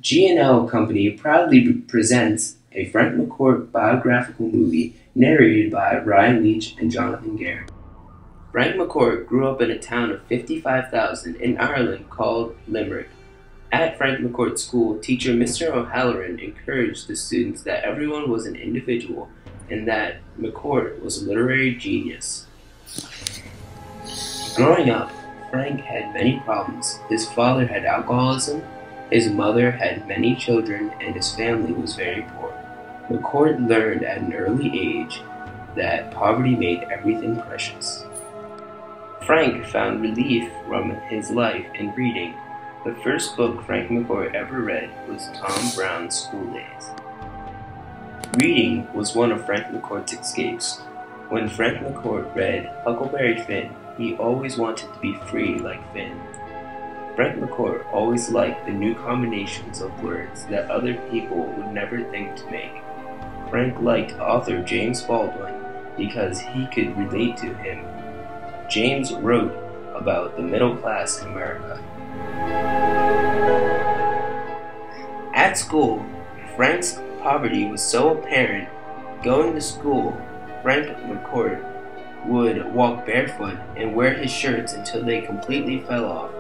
G&L Company proudly presents a Frank McCourt biographical movie narrated by Ryan Leach and Jonathan Garrett. Frank McCourt grew up in a town of 55,000 in Ireland called Limerick. At Frank McCourt's school, teacher Mr. O'Halloran encouraged the students that everyone was an individual and that McCourt was a literary genius. Growing up, Frank had many problems. His father had alcoholism, his mother had many children, and his family was very poor. McCourt learned at an early age that poverty made everything precious. Frank found relief from his life in reading. The first book Frank McCourt ever read was Tom Brown's School Days. Reading was one of Frank McCourt's escapes. When Frank McCourt read Huckleberry Finn, he always wanted to be free like Finn. Frank McCourt always liked the new combinations of words that other people would never think to make. Frank liked author James Baldwin because he could relate to him. James wrote about the middle class in America. At school, Frank's poverty was so apparent. Going to school, Frank McCourt would walk barefoot and wear his shirts until they completely fell off.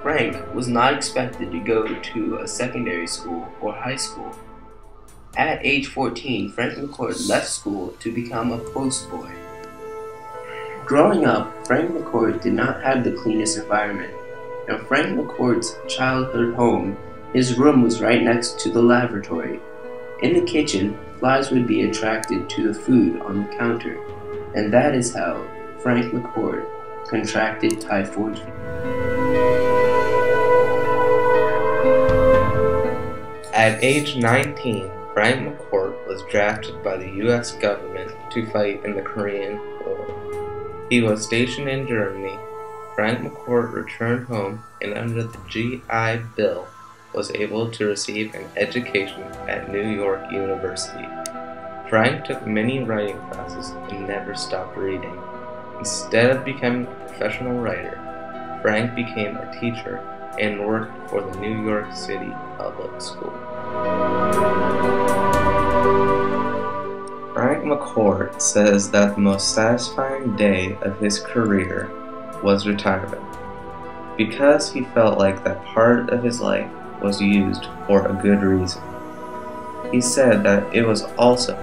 Frank was not expected to go to a secondary school or high school. At age 14, Frank McCourt left school to become a postboy. Growing up, Frank McCourt did not have the cleanest environment. In Frank McCourt's childhood home, his room was right next to the lavatory. In the kitchen, flies would be attracted to the food on the counter, and that is how Frank McCourt contracted typhoid fever. At age 19, Frank McCourt was drafted by the U.S. government to fight in the Korean War. He was stationed in Germany. Frank McCourt returned home and under the GI Bill was able to receive an education at New York University. Frank took many writing classes and never stopped reading. Instead of becoming a professional writer, Frank became a teacher and worked for the New York City Public School. Frank McCourt says that the most satisfying day of his career was retirement, because he felt like that part of his life was used for a good reason. He said that it was also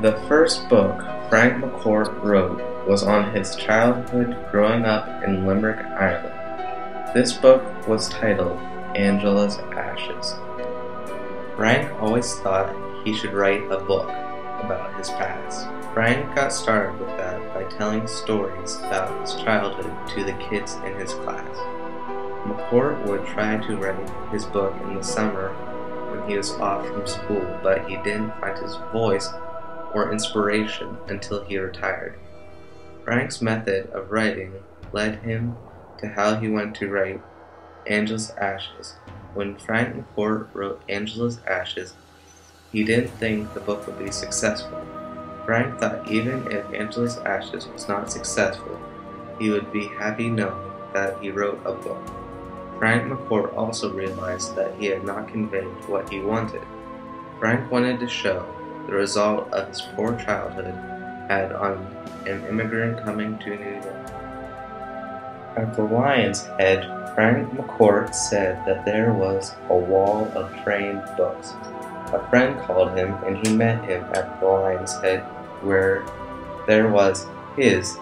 the first book Frank McCourt wrote was on his childhood growing up in Limerick, Ireland. This book was titled Angela's Ashes. Frank always thought he should write a book about his past. Frank got started with that by telling stories about his childhood to the kids in his class. McCourt would try to write his book in the summer when he was off from school, but he didn't find his voice or inspiration until he retired. Frank's method of writing led him to how he went to write Angela's Ashes. When Frank McCourt wrote Angela's Ashes, he didn't think the book would be successful. Frank thought even if Angela's Ashes was not successful, he would be happy knowing that he wrote a book. Frank McCourt also realized that he had not conveyed what he wanted. Frank wanted to show the result of his poor childhood had on an immigrant coming to New York. At the Lion's Head, Frank McCourt said that there was a wall of framed books. A friend called him and he met him at the Lion's Head where there was his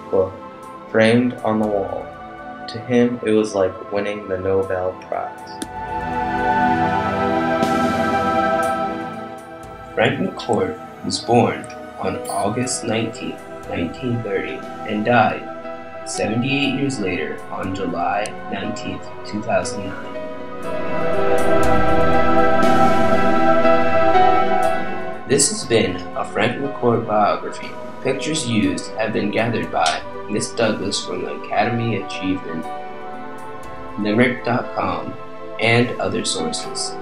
book framed on the wall. To him, it was like winning the Nobel Prize. Frank McCourt was born on August 19, 1930, and died 78 years later on July 19, 2009. This has been a Frank McCourt biography. Pictures used have been gathered by Miss Douglas from the Academy Achievement, Limerick.com, and other sources.